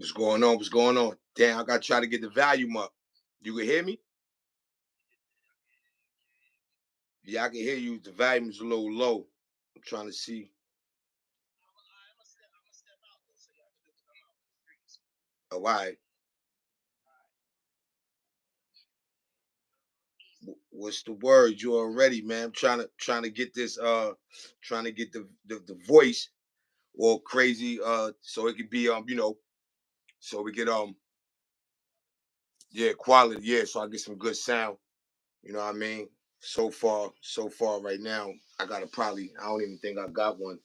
What's going on? What's going on? Damn, I gotta try to get the volume up. You can hear me? Yeah, I can hear you. The volume is a little low. I'm trying to see. Oh, all right. What's the word? You already, man. I'm trying to get this trying to get the voice all crazy so it could be so we get yeah, quality, yeah, so I get some good sound. You know what I mean? So far right now, I don't even think I got one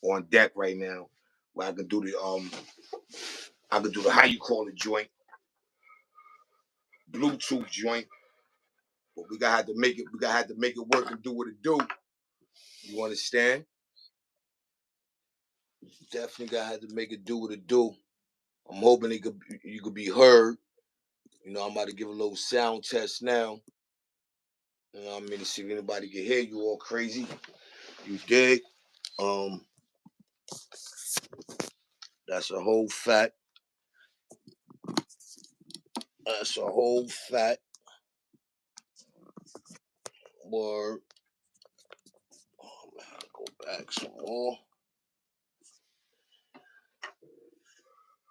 on deck right now where I could do the how you call it joint, Bluetooth joint, but we gotta have to make it work and do what it do. You understand? Definitely gotta have to make it do what it do. I'm hoping you could be heard. You know, I'm about to give a little sound test now. You know what I mean? To see if anybody can hear you all crazy. You dig? Um, that's a whole fact. That's a whole fact. Word. Oh man, go back some more.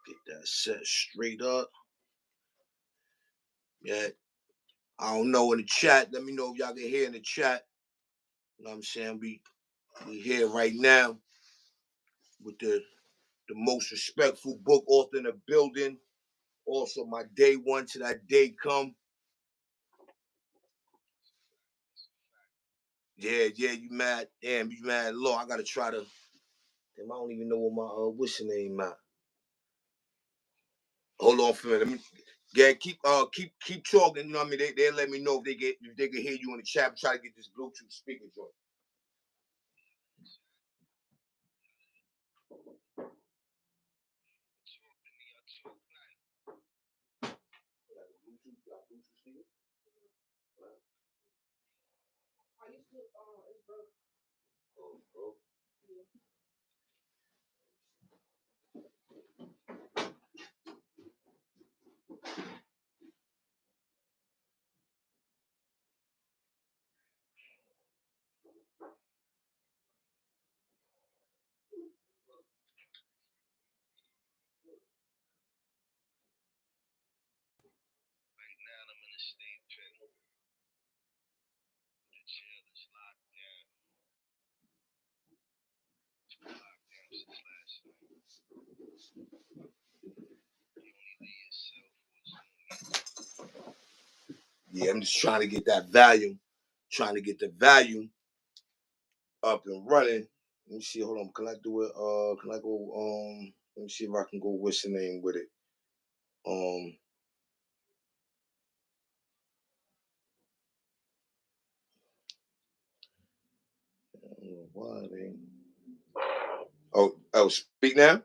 Get that set straight up. Yeah. I don't know in the chat. Let me know if y'all can hear in the chat. You know what I'm saying? We here right now with the most respectful book author in the building. Also, my day one to that day come. Yeah, yeah, you mad? Damn, you mad low. I gotta try to. Damn, I don't even know what my what's the name at. Hold on for a minute. Let me yeah, keep talking. You know what I mean? They let me know if they can hear you in the chat. Try to get this Bluetooth speaker joint. Yeah, I'm just trying to get that volume, trying to get the volume up and running. Let me see. Hold on. Can I do it? Can I go? Let me see if I can go. What's the name with it? Um, why they? Oh, speak now.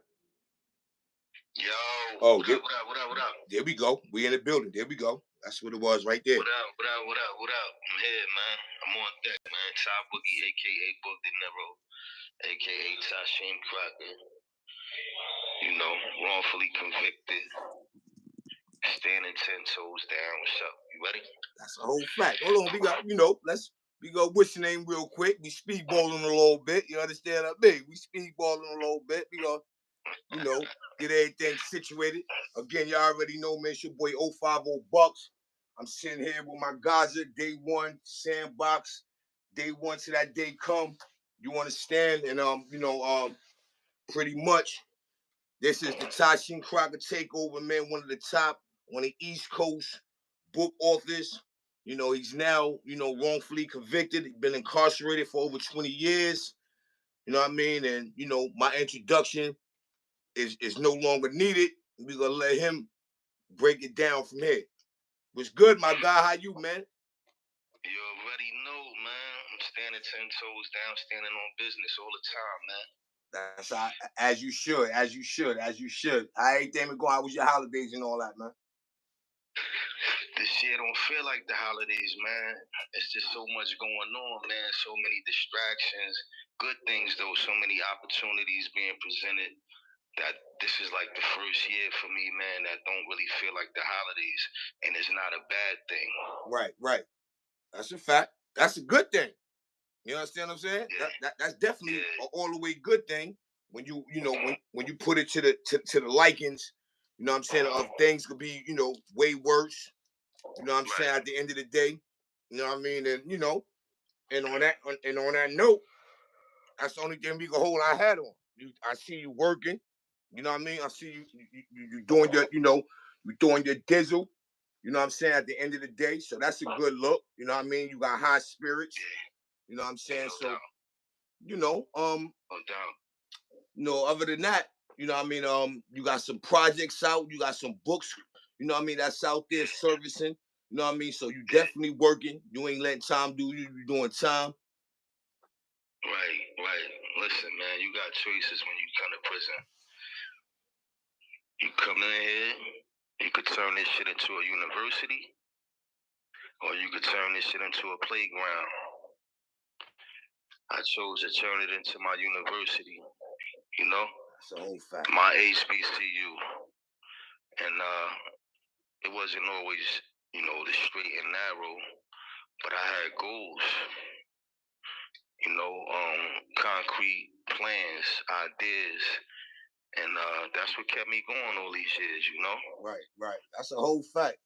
Yo, Oh, what up, what up, what up? There we go. We in the building. There we go. That's what it was right there. What up, what up, what up, what up? I'm here, man. I'm on deck, man. Top Boogie, a.k.a. Book De Niro, a.k.a. Tysheem Crocker. You know, wrongfully convicted. Standing 10 toes down. What's up? You ready? That's a whole fact. Hold on. We go what's your name real quick. We speedballing a little bit. You understand what I mean? We speedballing a little bit. We go, get everything situated. Again, you already know, man, it's your boy 050 Bucks. I'm sitting here with my Gaza, day one, sandbox, day one to that day come. You understand? And pretty much this is the Tysheem Crocker takeover, man. One of the top on the East Coast book authors. You know, he's now, wrongfully convicted. He's been incarcerated for over 20 years. You know what I mean? And, my introduction is no longer needed. We're gonna let him break it down from here. What's good, my guy? How you, man? You already know, man. I'm standing 10 toes down, standing on business all the time, man. That's as you should, as you should, as you should. I ain't damn it going. How was your holidays and all that, man? This year don't feel like the holidays, man. It's just so much going on, man. So many distractions. Good things though. So many opportunities being presented. that this is like the first year for me, man, that don't really feel like the holidays, and it's not a bad thing. Right. That's a fact. That's a good thing. You understand what I'm saying? Yeah. That's definitely Yeah. an all the way good thing when when you put it to the likings. You know what I'm saying? Of things could be way worse. You know what I'm saying? Right. At the end of the day, you know what I mean? And and on that note, that's the only thing we can hold our hat on. I see you working. You know what I mean? I see you doing your you doing your dizzle. You know what I'm saying? At the end of the day, so that's a good look. You know what I mean? You got high spirits. You know what I'm saying? No So doubt. you know, No doubt. other than that, you know what I mean? You got some projects out, you got some books, you know what I mean, that's out there servicing. You know what I mean? So you definitely working. You ain't letting time do you. You doing time. Right. Listen, man, you got choices when you come to prison. You come in here, you could turn this shit into a university, or you could turn this shit into a playground. I chose to turn it into my university, you know? That's a whole fact. My HBCU. And it wasn't always, the straight and narrow, but I had goals, concrete plans, ideas, and that's what kept me going all these years, Right. That's a whole fact.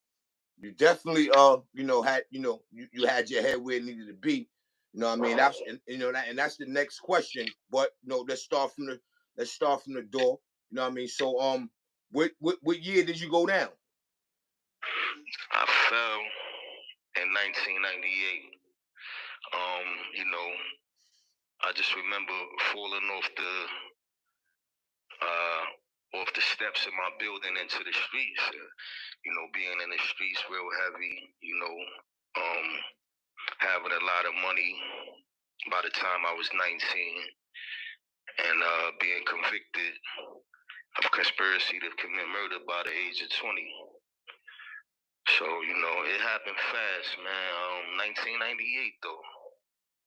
You definitely had you had your head where it needed to be. You know what I mean? That's and that's the next question. But let's start from the door. You know what I mean? So what year did you go down? I fell in 1998. Um, you know, I just remember falling off the steps of my building into the streets. Being in the streets real heavy. Having a lot of money by the time I was 19, and being convicted of conspiracy to commit murder by the age of 20. So, it happened fast, man. 1998, though.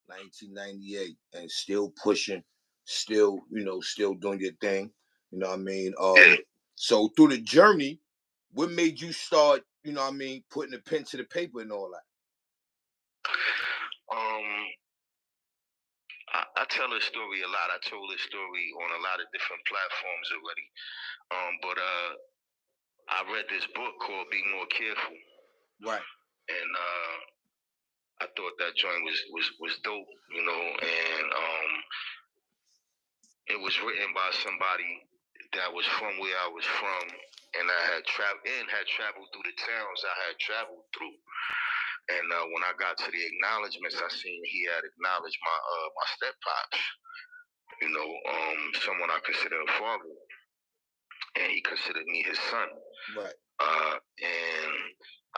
1998, and still pushing, still still doing your thing. You know what I mean? Yeah. So through the journey, what made you start? You know what I mean? Putting a pen to the paper and all that. I tell this story a lot. I told this story on a lot of different platforms already. But I read this book called "Be More Careful." Right. And I thought that joint was dope, and it was written by somebody that was from where I was from, and I had traveled through the towns I had traveled through. And when I got to the acknowledgments, I seen he had acknowledged my step pops, someone I consider a father, and he considered me his son. Right. And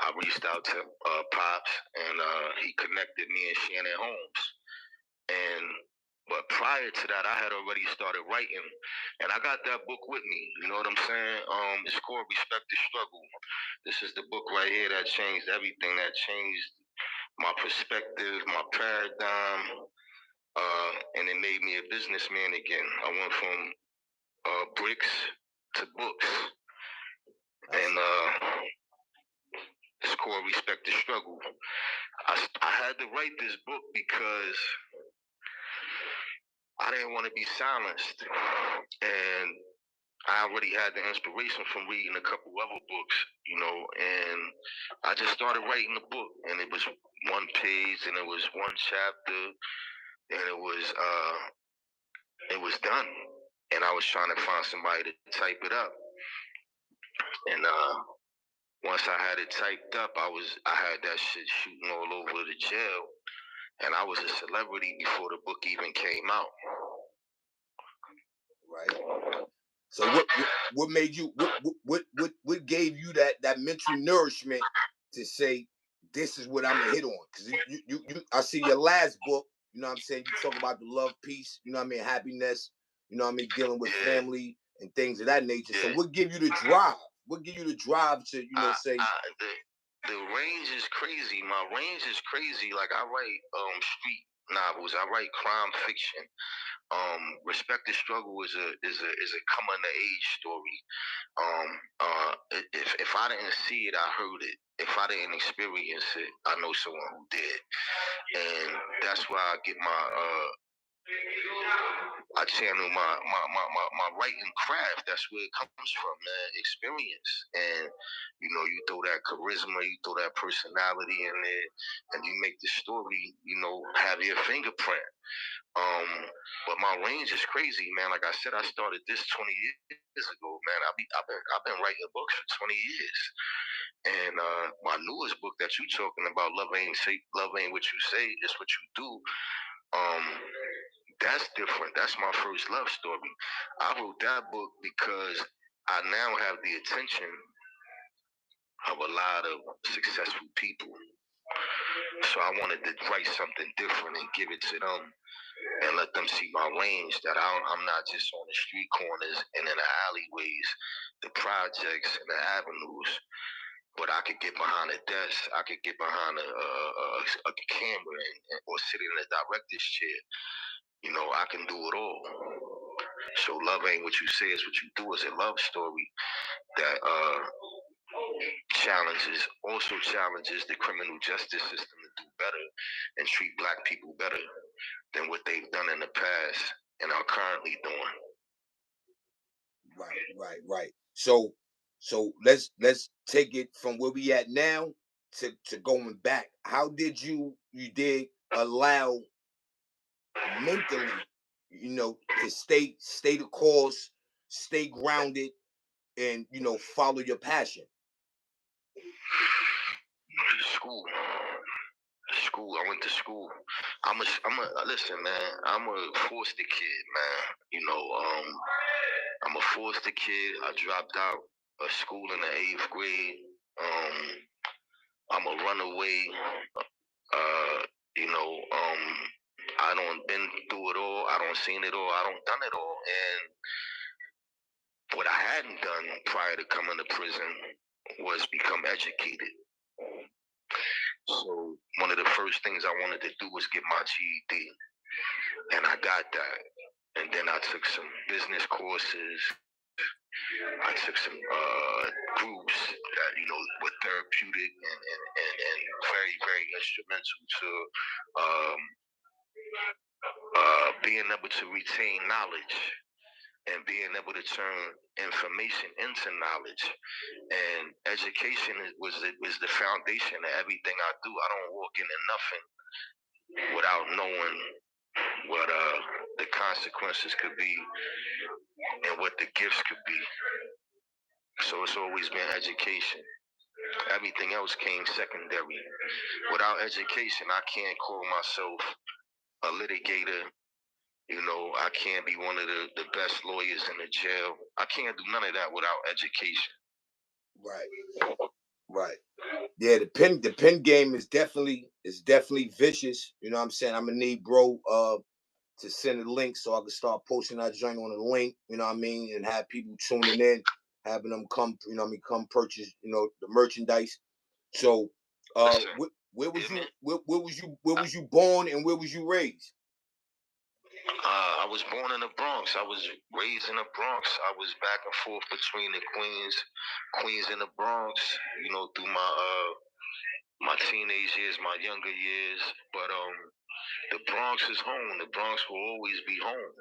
I reached out to Pops, and he connected me and Shannon Holmes. But prior to that, I had already started writing, and I got that book with me. You know what I'm saying? It's called Respect the Struggle. This is the book right here that changed everything. That changed my perspective, my paradigm, and it made me a businessman again. I went from bricks to books, and it's called Respect the Struggle. I had to write this book because I didn't want to be silenced, and I already had the inspiration from reading a couple other books, and I just started writing the book, and it was one page, and it was one chapter, and it was done, and I was trying to find somebody to type it up, and once I had it typed up, I had that shit shooting all over the jail, and I was a celebrity before the book even came out. Right. So what made you what gave you that mental nourishment to say this is what I'm gonna hit on? Because you I see your last book. You know what I'm saying? You talk about the love, peace. You know what I mean? Happiness. You know what I mean? Dealing with family and things of that nature. So what give you the drive? What give you the drive to say? The range is crazy. My range is crazy. Like I write street novels. I write crime fiction. Respect the Struggle is a coming of age story. If I didn't see it, I heard it. If I didn't experience it, I know someone who did, and that's why I get my I channel my writing craft. That's where it comes from, man. Experience, and you throw that charisma, you throw that personality in there, and you make the story, have your fingerprint. Um, but my range is crazy, man. Like I said, I started this 20 years ago, man. I've been writing books for 20 years, and my newest book that you talking about, Love Ain't What You Say, It's What You Do. Um, that's different. That's my first love story. I wrote that book because I now have the attention of a lot of successful people. So I wanted to write something different and give it to them and let them see my range. That I'm not just on the street corners and in the alleyways, the projects and the avenues, but I could get behind a desk. I could get behind a camera or sit in a director's chair. I can do it all. So Love Ain't What You Say, Is What You Do is a love story that challenges the criminal justice system to do better and treat black people better than what they've done in the past and are currently doing. Right. So let's take it from where we at now to going back. How did you did allow mentally, to stay the course, stay grounded, and follow your passion? School. I went to school. Listen, man. I'm a foster kid, man. I'm a foster kid. I dropped out of school in the 8th grade. I'm a runaway. Uh, I don't been through it all. I don't seen it all. I don't done it all. And what I hadn't done prior to coming to prison was become educated. So one of the first things I wanted to do was get my GED, and I got that. And then I took some business courses. I took some groups that were therapeutic and very very instrumental to um, being able to retain knowledge and being able to turn information into knowledge. And education is the foundation of everything I do. I don't walk into nothing without knowing what the consequences could be and what the gifts could be. So it's always been education. Everything else came secondary. Without education, I can't call myself a litigator. I can't be one of the best lawyers in the jail. I can't do none of that without education. Right. Yeah, the pen game is definitely vicious. You know what I'm saying? I'm gonna need bro to send a link so I can start posting that joint on the link, you know what I mean, and have people tuning in, having them come, come purchase, the merchandise. So where was you where was you born and where was you raised? I was born in the Bronx. I was raised in the Bronx. I was back and forth between the Queens and the Bronx, through my teenage years, my younger years. But the Bronx is home. The Bronx will always be home.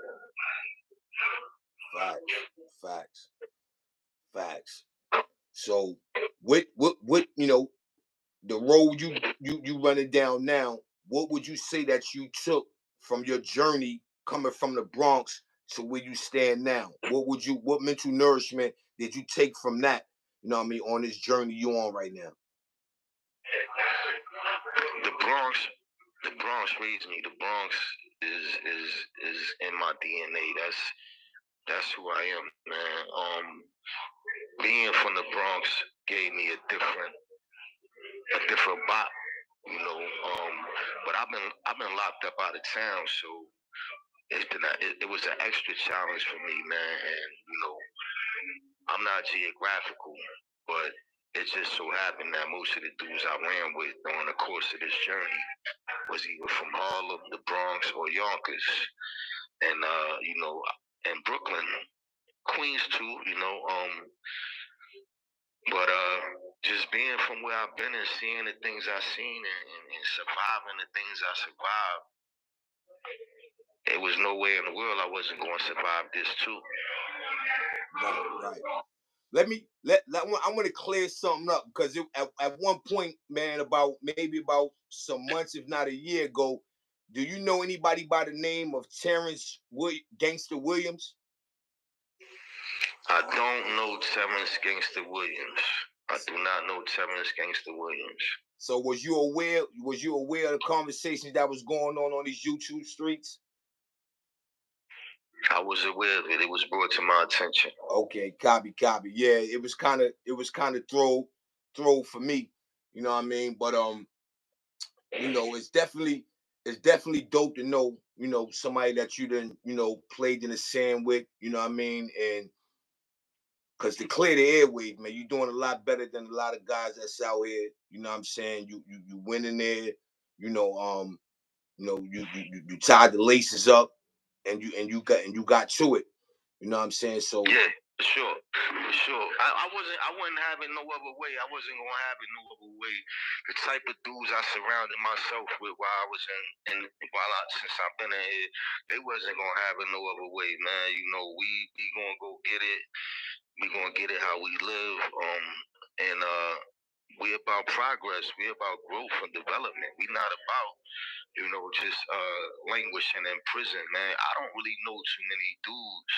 Facts. So what the road you running down now, what would you say that you took from your journey coming from the Bronx to where you stand now? What mental nourishment did you take from that, on this journey you on right now? The Bronx, the Bronx raised me. The Bronx is in my DNA. That's who I am, man. Being from the Bronx gave me a different bop, you know. But I've been locked up out of town, so it was an extra challenge for me, man. And I'm not geographical, but it just so happened that most of the dudes I ran with during the course of this journey was either from Harlem, the Bronx, or Yonkers, and and Brooklyn, Queens too. But just being from where I've been and seeing the things I've seen and surviving the things I survived, it was no way in the world I wasn't going to survive this too. Right. I want to clear something up because at one point, man, maybe about some months, if not a year ago, do you know anybody by the name of Terrence Gangster Williams? I don't know Terrence Gangster Williams. I do not know Terrence Gangster Williams. So was you aware of the conversations that was going on these YouTube streets? I was aware of it. It was brought to my attention. Okay, copy. Yeah, it was kind of throw for me. You know what I mean? But it's definitely dope to know, somebody that you done, played in the sand with, you know what I mean? And because to clear the airwaves, man, you're doing a lot better than a lot of guys that's out here. You know what I'm saying? You went in there, you tied the laces up and you got to it. You know what I'm saying? So yeah, for sure. I wasn't having no other way. I wasn't gonna have it no other way. The type of dudes I surrounded myself with while I was since I've been in here, they wasn't gonna have it no other way, man. We gonna go get it. We gonna get it how we live. And we about progress. We about growth and development. We not about just languishing in prison, man. I don't really know too many dudes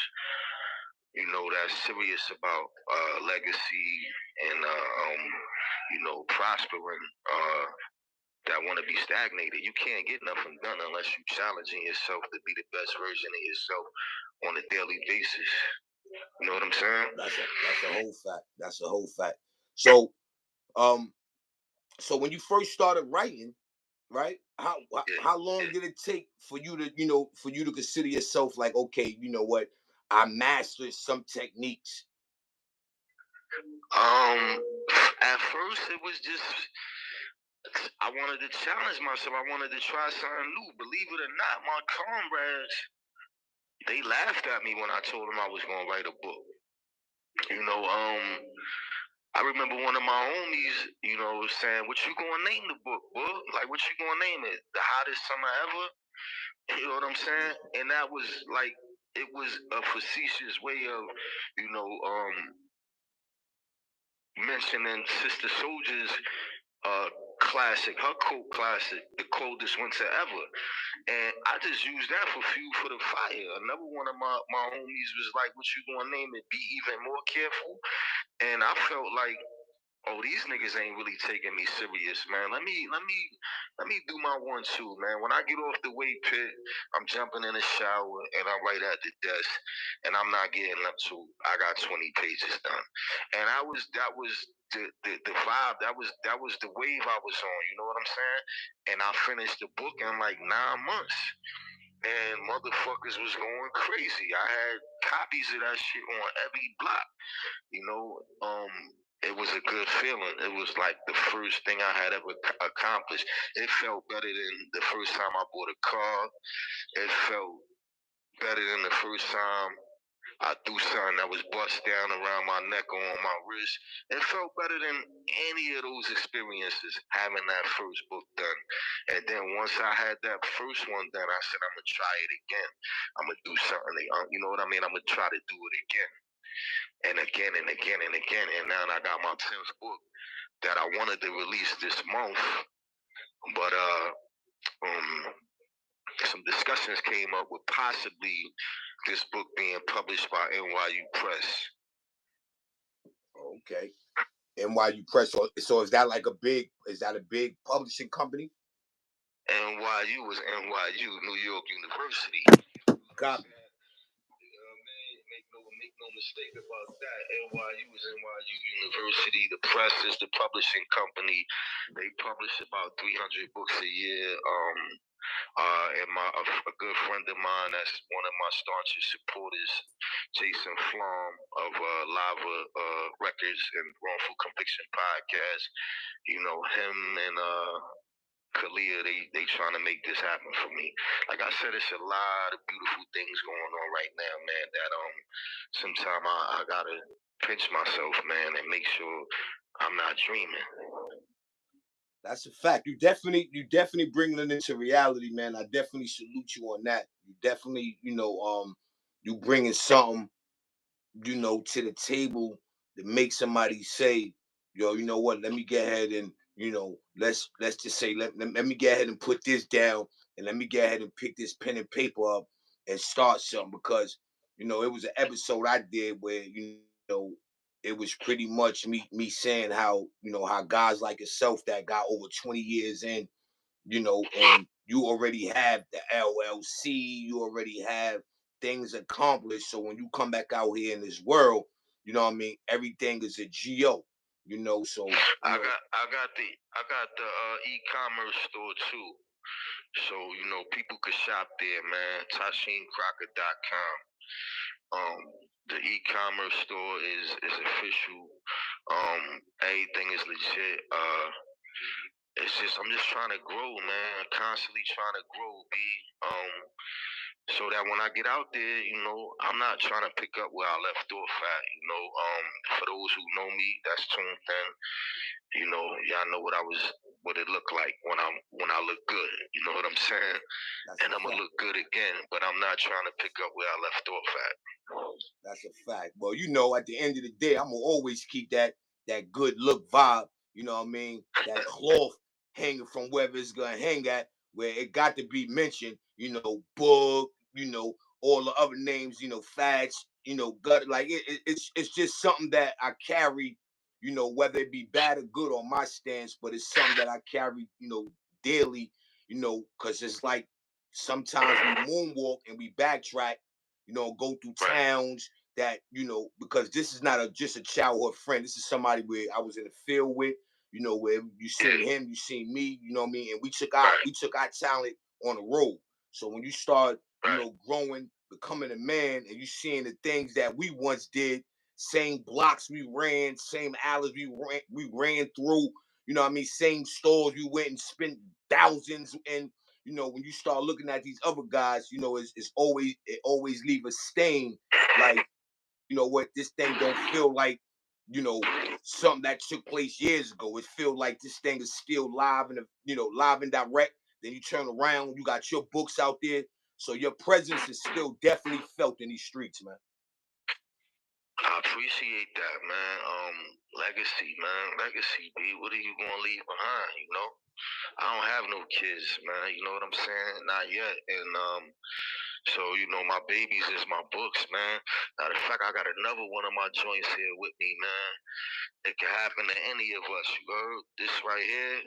that's serious about legacy and prospering, that want to be stagnated. You can't get nothing done unless you challenging yourself to be the best version of yourself on a daily basis. You know what I'm saying? That's a whole fact. That's a whole fact. So so when you first started writing, right? How long did it take for you to consider yourself like, okay, you know what, I mastered some techniques? At first it was just I wanted to challenge myself. I wanted to try something new. Believe it or not, my comrades, they laughed at me when I told them I was gonna write a book. I remember one of my homies, saying, "What you gonna name the book, boy? Like, what you gonna name it? The hottest summer ever?" You know what I'm saying? And that was like, it was a facetious way of, mentioning Sister Soldier's classic, her quote classic, the coldest winter ever. And I just used that for fuel for the fire. Another one of my homies was like, "What you gonna name it? Be even more careful." And I felt like, oh, these niggas ain't really taking me serious, man. Let me do my 1-2, man. When I get off the weight pit, I'm jumping in the shower and I'm right at the desk, and I'm not getting up to I got 20 pages done. And that was the vibe. That was the wave I was on. You know what I'm saying? And I finished the book in like 9 months. And motherfuckers was going crazy. I had copies of that shit on every block. It was a good feeling. It was like the first thing I had ever accomplished. It felt better than the first time I bought a car. It felt better than the first time I threw something that was bust down around my neck or on my wrist. It felt better than any of those experiences having that first book done. And then once I had that first one done, I said, I'm going to try it again. I'm going to do something. You know what I mean? I'm going to try to do it again. And again and again and again. And now I got my 10th book that I wanted to release this month. But some discussions came up with possibly this book being published by NYU Press. Okay. NYU Press. So is that a big publishing company? NYU is NYU, New York University. Copy. Make no mistake about that. NYU is NYU University. The Press is the publishing company. They publish about 300 books a year. And a good friend of mine, that's one of my staunchest supporters, Jason Flom of Lava Records and Wrongful Conviction Podcast. You know, him and Kalia, they trying to make this happen for me. Like I said, it's a lot of beautiful things going on right now, man. That sometimes I gotta pinch myself, man, and make sure I'm not dreaming. That's a fact. You definitely bringing it into reality, man. I definitely salute you on that. You definitely, you bringing something, to the table to make somebody say, yo, you know what? Let me get ahead and, let's just say, let me get ahead and put this down, and let me get ahead and pick this pen and paper up and start something. Because, it was an episode I did where, know, it was pretty much me saying how, how guys like yourself that got over 20 years in, and you already have the LLC, you already have things accomplished. So when you come back out here in this world, everything is a GO, so I got the e-commerce store too. So, people could shop there, man. TysheemCrocker.com. Um, the e-commerce store is official. Everything is legit. I'm just trying to grow, man. Constantly trying to grow, B. Um, so that when I get out there, I'm not trying to pick up where I left off at. For those who know me, that's tuned in. Y'all know what it looked like when I look good. You know what I'm saying? And I'm gonna look good again, but I'm not trying to pick up where I left off at. That's a fact. Well, at the end of the day, I'm gonna always keep that good look vibe. You know what I mean? That cloth hanging from wherever it's gonna hang at, where it got to be mentioned. Book. All the other names. Fats. Gut. Like it's just something that I carry. Whether it be bad or good on my stance, but it's something that I carry. Daily. Because it's like sometimes we moonwalk and we backtrack, go through towns that, because this is not just a childhood friend. This is somebody where I was in the field with, where you seen him, you seen me, you know what I mean? And we took our talent on the road. So when you start, growing, becoming a man, and you seeing the things that we once did, same blocks we ran, same alleys we ran through, what I mean, same stores we went and spent thousands in, when you start looking at these other guys, it always leave a stain. Like, what, this thing don't feel like, something that took place years ago. It feel like this thing is still live and live and direct. Then you turn around, you got your books out there, so your presence is still definitely felt in these streets, man. I appreciate that, man. Legacy, man. Legacy, B. What are you gonna leave behind? I don't have no kids, man. You know what I'm saying? Not yet. And so my babies is my books, man. Matter of fact, I got another one of my joints here with me, man. It can happen to any of us. You heard? This right here,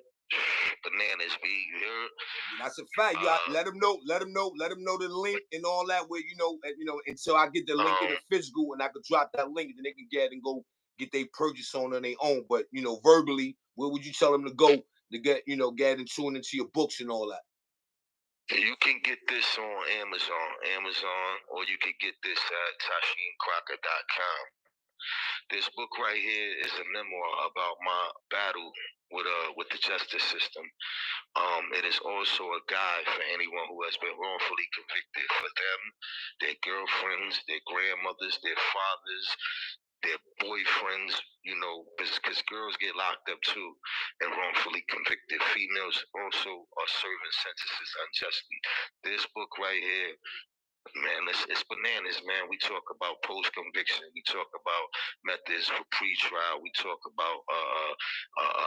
bananas, B. You heard? That's a fact. You got, let them know. Let them know the link and all that. Where until I get the link in the physical, and I could drop that link, and then they can get and go get their purchase on their own. But verbally, where would you tell them to go to get and tune into your books and all that? You can get this on Amazon, or you can get this at TysheemCrocker.com. This book right here is a memoir about my battle with the justice system. It is also a guide for anyone who has been wrongfully convicted, for them, their girlfriends, their grandmothers, their fathers, their boyfriends, because girls get locked up too and wrongfully convicted. Females also are serving sentences unjustly. This book right here, man, it's bananas, man. We talk about post conviction. We talk about methods for pre-trial. We talk about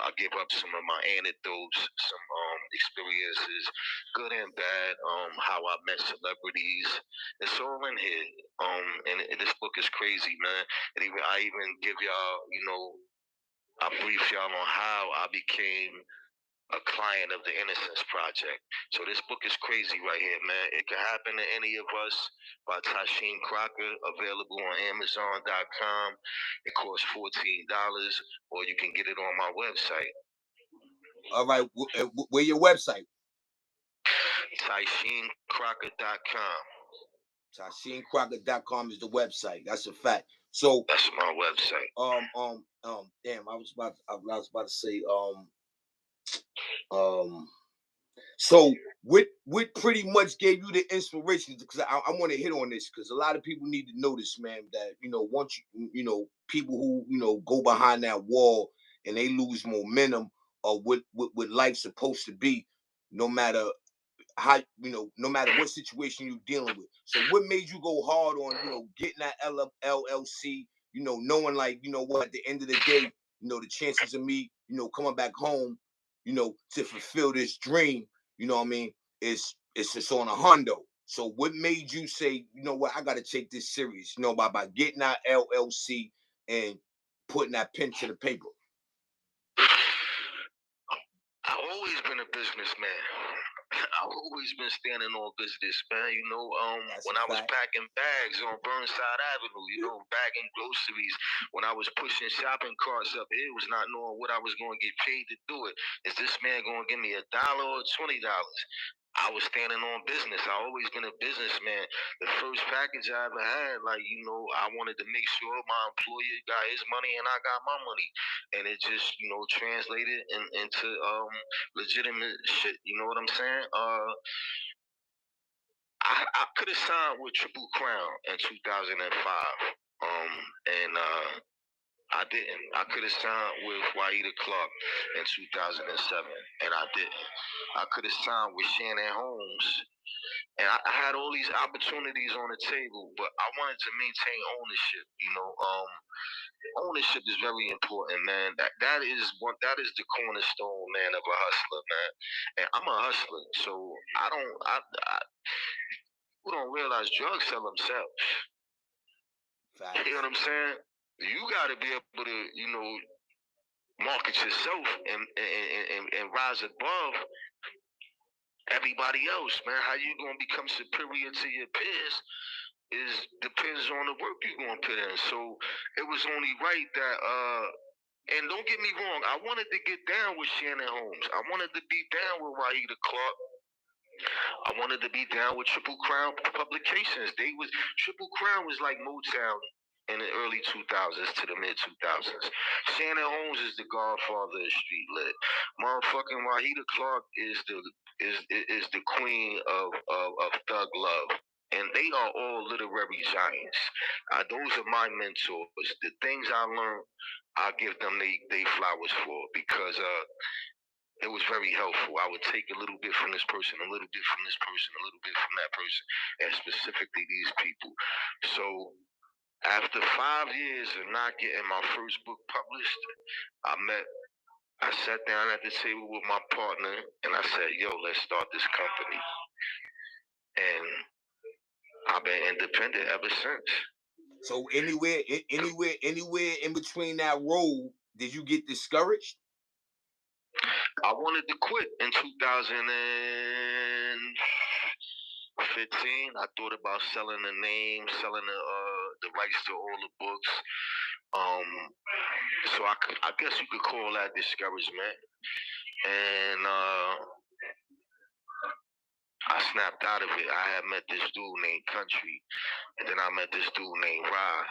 I give up some of my anecdotes, some experiences, good and bad. How I met celebrities. It's all in here. And this book is crazy, man. And I even give y'all, I brief y'all on how I became a client of the Innocence Project. So this book is crazy right here, man. It can happen to any of us by Tysheem Crocker, available on Amazon.com. It costs $14, or you can get it on my website. All right, where your website? TysheemCrocker.com. TysheemCrocker.com is the website. That's a fact. So that's my website. Damn, I was about to say, so what pretty much gave you the inspiration? Because I want to hit on this because a lot of people need to know this, man. That once people who go behind that wall and they lose momentum or what life's supposed to be, no matter how no matter what situation you're dealing with. So what made you go hard on getting that LLC? Knowing like what at the end of the day, the chances of me coming back home, to fulfill this dream, what I mean, it's just on a hundo. So what made you say, what, I got to take this serious, by getting that LLC and putting that pen to the paper? I've always been a businessman. I've always been standing on business, man. When I was packing bags on Burnside Avenue, bagging groceries, when I was pushing shopping carts up here, was not knowing what I was going to get paid to do it. Is this man going to give me $1 or $20? I was standing on business. I always been a businessman. The first package I ever had, I wanted to make sure my employer got his money and I got my money, and it just, translated into legitimate shit. You know what I'm saying? I could have signed with Triple Crown in 2005, and I didn't. I could have signed with Waida Clark in 2007, and I didn't. I could have signed with Shannon Holmes, and I had all these opportunities on the table, but I wanted to maintain ownership. Ownership is very important, man. That is the cornerstone, man, of a hustler, man. And I'm a hustler, so who don't realize drugs sell themselves. Facts. You know what I'm saying? You got to be able to, market yourself and rise above everybody else, man. How you gonna become superior to your peers depends on the work you're gonna put in. So it was only right that and don't get me wrong, I wanted to get down with Shannon Holmes. I wanted to be down with Waida Clark. I wanted to be down with Triple Crown Publications. Triple Crown was like Motown in the early 2000s to the mid 2000s. Shannon Holmes is the godfather of street lit. Motherfucking Waida Clark is the queen of thug love. And they are all literary giants. Those are my mentors. The things I learned, I give them they flowers for, because it was very helpful. I would take a little bit from this person, a little bit from this person, a little bit from that person, and specifically these people. So after 5 years of not getting my first book published, I sat down at the table with my partner and I said, yo, let's start this company. And I've been independent ever since. So anywhere in between that road, did you get discouraged? I wanted to quit in 2015. I thought about selling the name, selling the rights to all the books. So I guess you could call that discouragement. And I snapped out of it. I had met this dude named Country, and then I met this dude named Ra,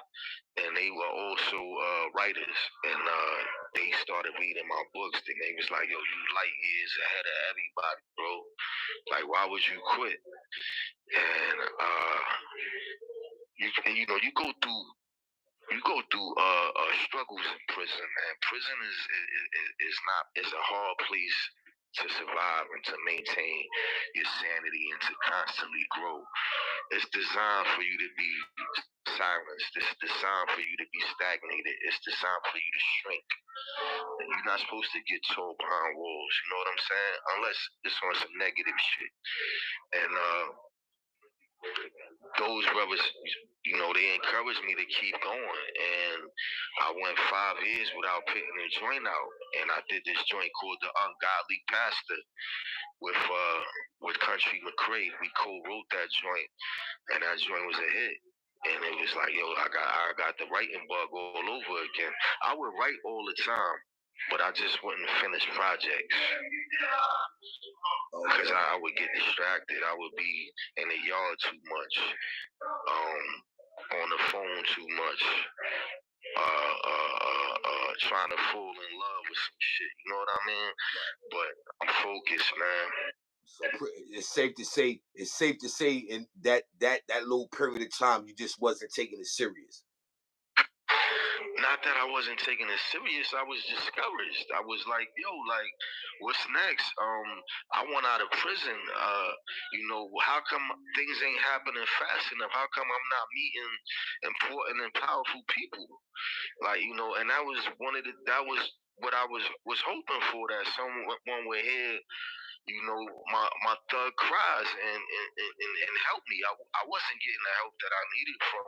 and they were also writers, and they started reading my books, and they was like, yo, you light years ahead of everybody, bro. Like, why would you quit? And you go through struggles in prison, man. Prison is a hard place to survive and to maintain your sanity and to constantly grow. It's designed for you to be silenced. It's designed for you to be stagnated. It's designed for you to shrink. And you're not supposed to get told behind walls. You know what I'm saying? Unless it's on some negative shit. And those brothers, they encouraged me to keep going. And I went 5 years without putting a joint out. And I did this joint called The Ungodly Pastor with Country McCrae. We co-wrote that joint, and that joint was a hit. And it was like, yo, I got the writing bug all over again. I would write all the time. but I just wouldn't finish projects because Okay. I would get distracted. I would be in the yard too much, on the phone too much, trying to fall in love with some shit. You know what I mean? But I'm focused, man. So it's safe to say in that little period of time you just wasn't taking it serious. Not that I wasn't taking it serious, I was discouraged. I was like, yo, like, what's next? I want out of prison. How come things ain't happening fast enough? How come I'm not meeting important and powerful people? Like, and that was what I was hoping for, that someone would hear, my thug cries and help me. I wasn't getting the help that I needed from,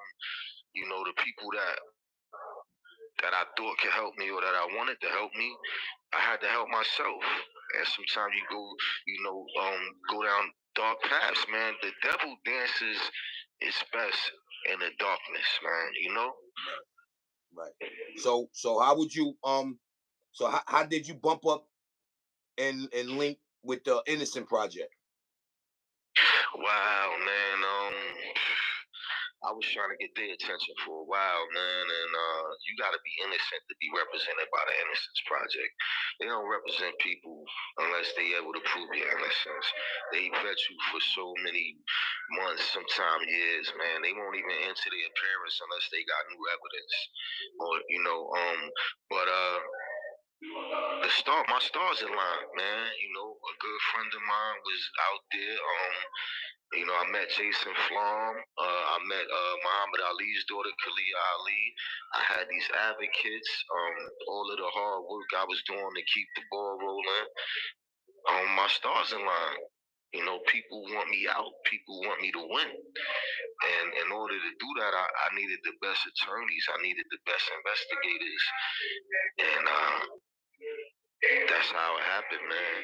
the people that I thought could help me or that I wanted to help me. I had to help myself. And sometimes you go down dark paths, man. The devil dances its best in the darkness, man. Right. So how would you so how did you bump up and link with the Innocent Project? Wow, man. I was trying to get their attention for a while, man, and you got to be innocent to be represented by the Innocence Project. They don't represent people unless they able to prove your innocence. They vet you for so many months, sometimes years, man. They won't even enter the appearance unless they got new evidence, or But my stars aligned, man. A good friend of mine was out there. I met Jason Flom. I met Muhammad Ali's daughter, Kalia Ali. I had these advocates. All of the hard work I was doing to keep the ball rolling. My stars aligned. People want me out. People want me to win. And in order to do that, I needed the best attorneys. I needed the best investigators. And that's how it happened, man.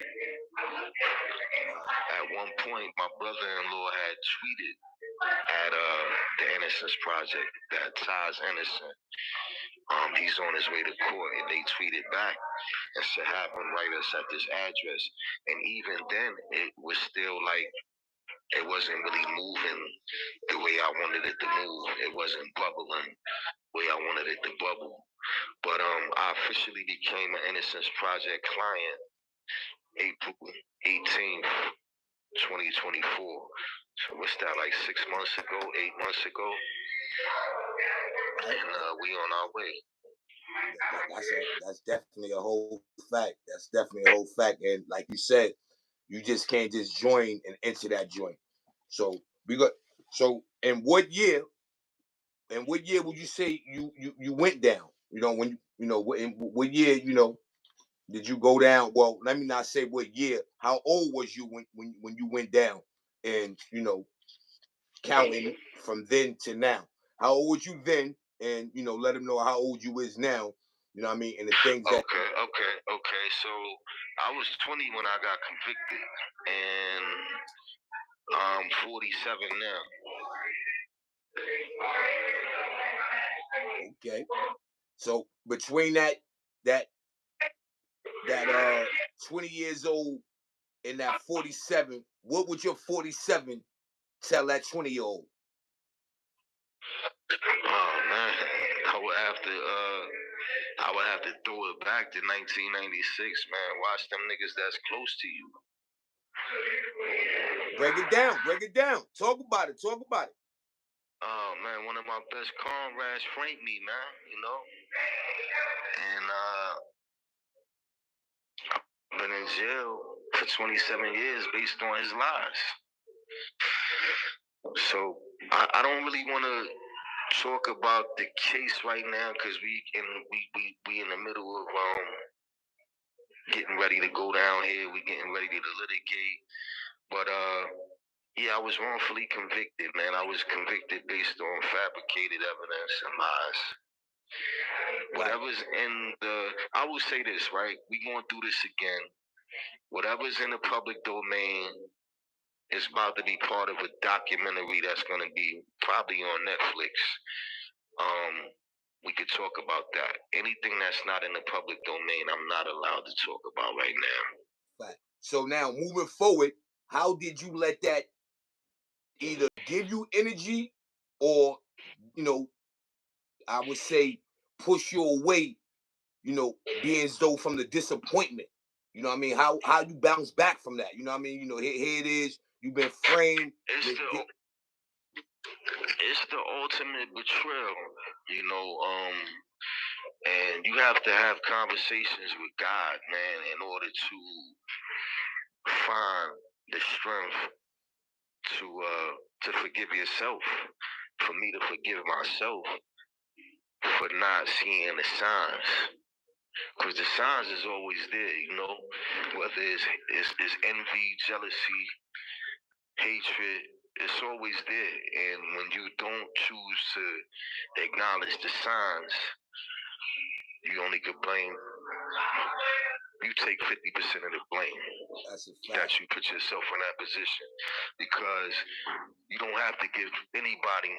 At one point, my brother-in-law had tweeted at the Innocence Project that Ty's innocent. He's on his way to court, and they tweeted back and said, "Have him write us at this address." And even then, it was still like it wasn't really moving the way I wanted it to move. It wasn't bubbling the way I wanted it to bubble. But I officially became an Innocence Project client April 18th, 2024. So what's that, like 6 months ago, 8 months ago? And we on our way. That's definitely a whole fact. That's definitely a whole fact. And like you said, you just can't just join and enter that joint. So in what year? In what year would you say you went down? When in what year did you go down? Well, let me not say what year. How old was you when you went down? And counting from then to now. How old was you then? And let them know how old you is now. You know what I mean? And the things that. Okay. So I was 20 when I got convicted, and I'm 47 now. Okay. So between that 20 years old and that 47, what would your 47 tell that 20-year-old? Oh man, I would have to throw it back to 1996, man. Watch them niggas that's close to you. Break it down. Talk about it. Oh man, one of my best comrades framed me, man. And I've been in jail for 27 years based on his lies. So I don't really want to talk about the case right now because we in the middle of getting ready to go down here. We getting ready to litigate. But yeah, I was wrongfully convicted, man. I was convicted based on fabricated evidence and lies. Whatever's in I will say this, right? We going through this again. Whatever's in the public domain is about to be part of a documentary that's going to be probably on Netflix. we could talk about that. Anything that's not in the public domain, I'm not allowed to talk about right now. Right. So now moving forward, how did you let that either give you energy or, you know, I would say push you away, being as though from the disappointment? You know what I mean? How you bounce back from that? You know what I mean? Here it is. You've been framed. It's the ultimate betrayal, you know. And you have to have conversations with God, man, in order to find the strength to forgive yourself. For me to forgive myself for not seeing the signs. Because the signs is always there, you know, whether it's envy, jealousy, hatred, it's always there. And when you don't choose to acknowledge the signs, you only could blame, you take 50% of the blame. That's a fact. That you put yourself in that position. Because you don't have to give anybody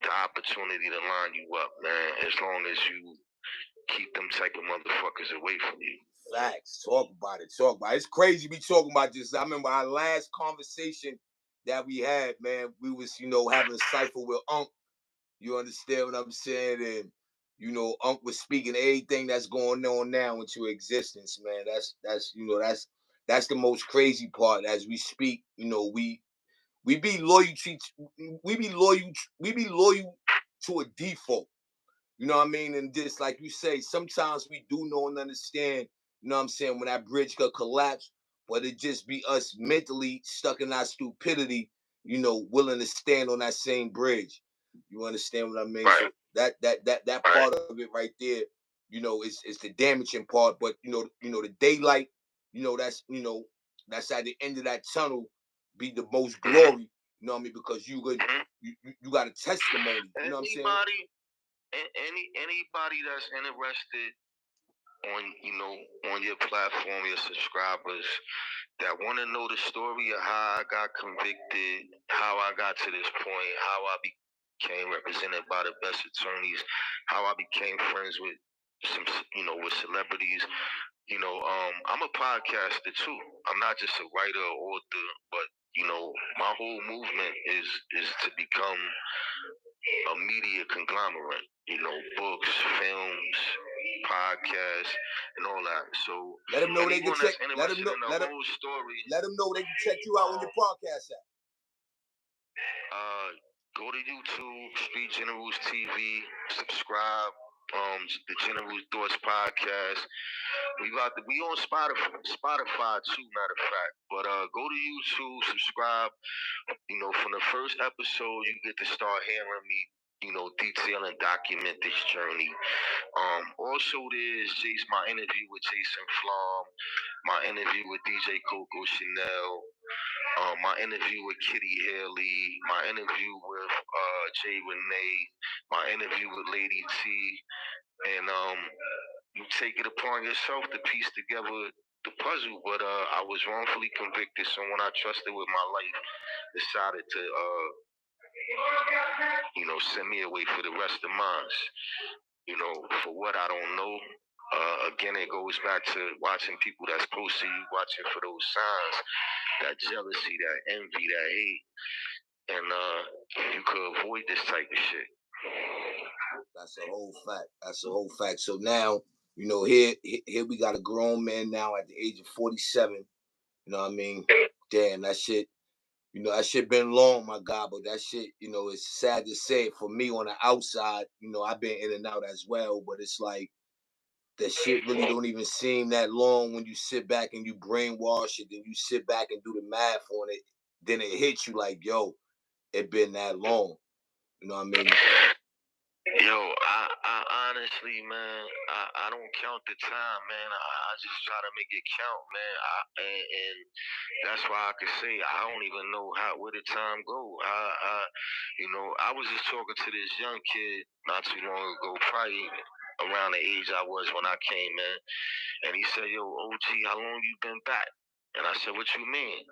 the opportunity to line you up, man, as long as you keep them type of motherfuckers away from you. Facts. Talk about it. Talk about it. It's crazy we talking about this. I remember our last conversation that we had, man. We was, having a cipher with Unc. You understand what I'm saying? And Unc was speaking everything that's going on now into existence, man. That's the most crazy part. As we speak, we be loyal to we be loyal to a default. You know what I mean? And just like you say, sometimes we do know and understand, you know what I'm saying, when that bridge could collapse, but it just be us mentally stuck in our stupidity, willing to stand on that same bridge. You understand what I mean? Right. So that part of it right there, is the damaging part. But the daylight, that's at the end of that tunnel be the most glory, you know what I mean? Because you got a testimony. You know what I'm saying? Anybody that's interested on your platform, your subscribers that want to know the story of how I got convicted, how I got to this point, how I became represented by the best attorneys, how I became friends with with celebrities. I'm a podcaster too. I'm not just a writer or author, but my whole movement is to become a media conglomerate. Books, films, podcasts, and all that. So let them know they can check. Let them know. Let them know they can check you out on your podcast app. Go to YouTube, Street Generals TV, subscribe. The General Thoughts podcast. We on Spotify too, matter of fact. But go to YouTube, subscribe. From the first episode, you get to start hearing me, detail and document this journey. Also, there's my interview with Jason Flom, my interview with DJ Coco Chanel, my interview with Kitty Haley, my interview with Jay Renee, my interview with Lady T, and you take it upon yourself to piece together the puzzle. But I was wrongfully convicted. Someone I trusted with my life decided to send me away for the rest of mine. For what I don't know. Again, it goes back to watching people that's close to you, watching for those signs, that jealousy, that envy, that hate, and you could avoid this type of shit. That's a whole fact. That's a whole fact. So now, here we got a grown man now at the age of 47. You know what I mean? Damn, that shit. That shit been long, my God, but that shit, it's sad to say for me on the outside, I've been in and out as well, but it's like that shit really don't even seem that long when you sit back and you brainwash it, then you sit back and do the math on it, then it hits you like, yo, it been that long. You know what I mean? Yo, I honestly, man, I don't count the time, man. I just try to make it count, man. And that's why I could say I don't even know where the time go. I was just talking to this young kid not too long ago, probably around the age I was when I came in, and he said, "Yo, OG, how long you been back?" And I said, "What you mean?"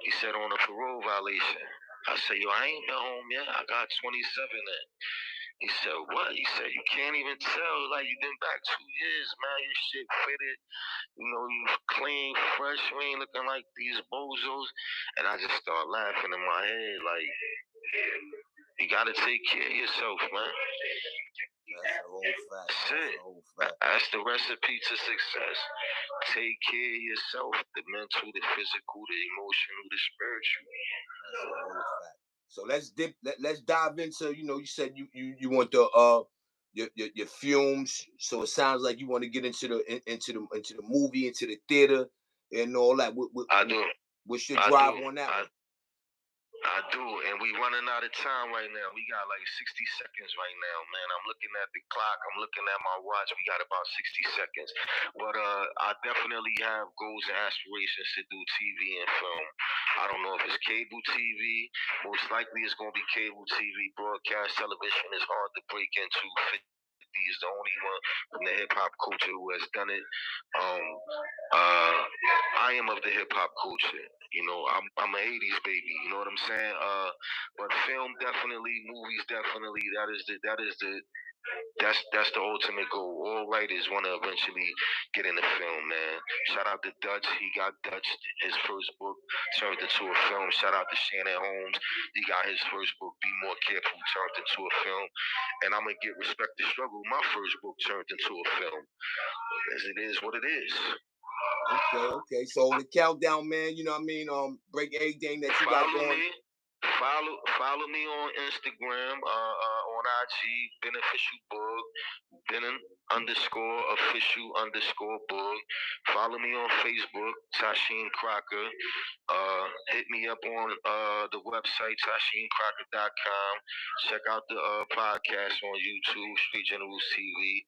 He said, "On a parole violation." I said, "Yo, I ain't been home yet. I got 27 in." He said, what? He said, you can't even tell. Like, you been back 2 years, man. Your shit fitted. You know, you clean, fresh. You ain't looking like these bozos. And I just start laughing in my head. Like, you got to take care of yourself, man. That's the whole fact. That's That's it. the whole fact. That's the recipe to success. Take care of yourself, the mental, the physical, the emotional, the spiritual. That's the whole fact. So let's dive into, you said you want the your fumes. So it sounds like you want to get into the movie, into the theater and all that. I do. What's your drive on that one? I do, and we running out of time right now. We got like 60 seconds right now, man. I'm looking at the clock. I'm looking at my watch. We got about 60 seconds. But I definitely have goals and aspirations to do TV and film. I don't know if it's cable TV. Most likely it's going to be cable TV. Broadcast television is hard to break into. 50 is the only one from the hip hop culture who has done it. I am of the hip hop culture. You know, I'm an '80s baby. You know what I'm saying? But film definitely, movies definitely. That's the ultimate goal. All writers want to eventually get into film, man. Shout out to Dutch. He got Dutch. His first book turned into a film. Shout out to Shannon Holmes. He got his first book, Be More Careful, turned into a film. And I'm gonna get Respect the Struggle. My first book turned into a film. As it is what it is. Okay. So the countdown, man. You know what I mean? Break everything that you got going. Follow me on Instagram, on IG, Beneficial Book, Benin_official_book. Follow me on Facebook, Tysheem Crocker. Hit me up on the website, TysheemCrocker.com. Check out the podcast on YouTube, Street Generals TV.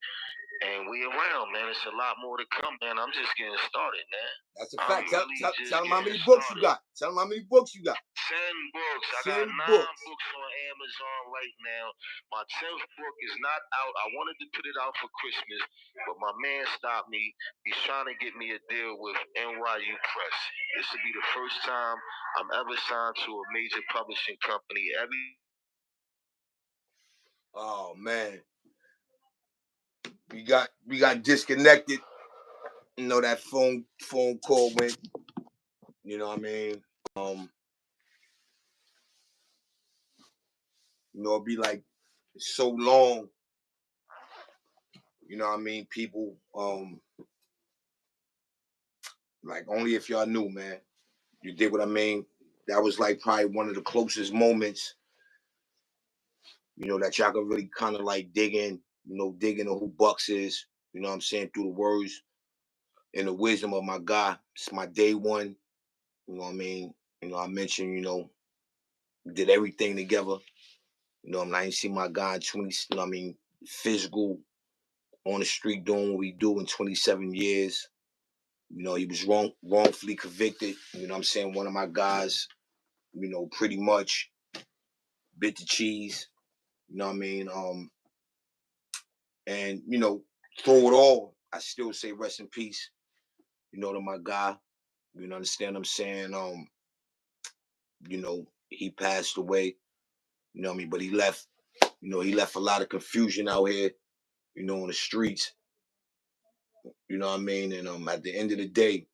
And we around, man. It's a lot more to come, man. I'm just getting started, man. That's a fact. Tell them how many books you got. 10 books. 10 books. I got 9 books on Amazon right now. My 10th book is not out. I wanted to put it out for Christmas, but my man stopped me. He's trying to get me a deal with NYU Press. This will be the first time I'm ever signed to a major publishing company. Oh man. We got disconnected. You know, that phone call went. You know what I mean? It'd be like so long. You know what I mean? People, like only if y'all knew, man. You did what I mean? That was like probably one of the closest moments, that y'all could really kind of like dig into who Bucks is, you know what I'm saying, through the words and the wisdom of my guy. It's my day one, you know what I mean? I mentioned, did everything together. I ain't seen my guy in 20, physical on the street doing what we do in 27 years. He was wrongfully convicted. I'm saying? One of my guys, pretty much bit the cheese. You know what I mean? And through it all, I still say rest in peace, to my guy. You understand what I'm saying? He passed away, you know what I mean? But he left a lot of confusion out here, on the streets. You know what I mean? And at the end of the day,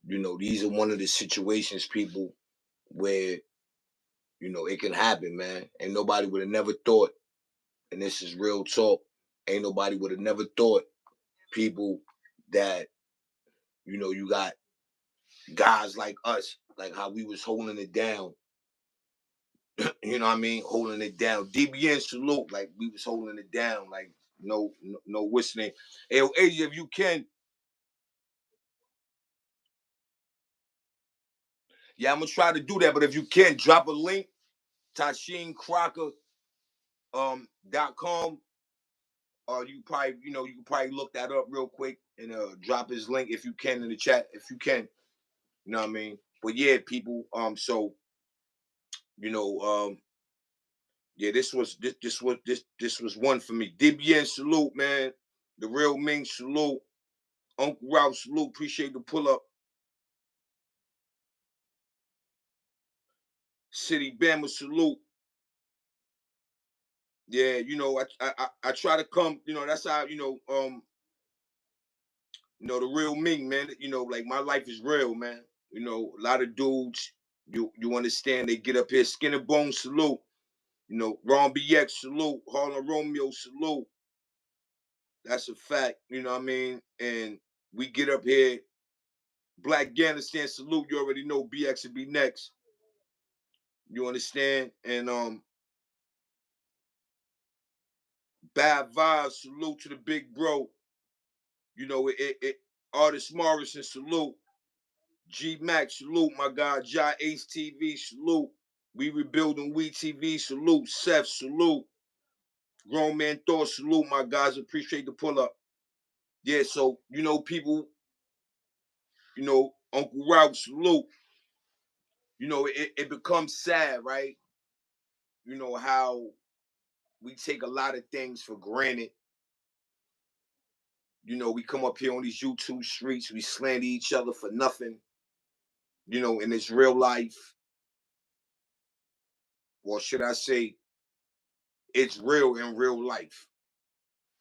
these are one of the situations, people, where, it can happen, man. And nobody would have never thought, and this is real talk, ain't nobody would have never thought, people, that, you got guys like us, like how we was holding it down. You know what I mean? Holding it down. DBN salute, like we was holding it down, like no whistling. Hey, AJ, if you can. Yeah, I'm gonna try to do that, but if you can, drop a link, TysheemCrocker .com. Or you probably, you can probably look that up real quick and drop his link if you can in the chat, if you can. You know what I mean? But yeah, people, so yeah, this was one for me. DBN salute, man. The real Ming salute. Uncle Ralph salute. Appreciate the pull up. City Bama salute. Yeah, I try to come, that's how, the real me, man. Like my life is real, man. A lot of dudes, you understand, they get up here, skin and bone salute. Ron BX salute, Harlem Romeo salute. That's a fact, you know what I mean? And we get up here, Black Afghanistan salute, you already know BX will be next. You understand? And Bad Vibes, salute to the big bro. Artist Morrison, salute. G Max, salute. My guy, Jai Ace TV, salute. We rebuilding We TV, salute. Seth, salute. Grown Man Thor, salute. My guys, appreciate the pull up. Yeah, so, people, Uncle Ralph, salute. It becomes sad, right? How we take a lot of things for granted. We come up here on these YouTube streets, we slander each other for nothing. In this real life, or should I say, it's real in real life.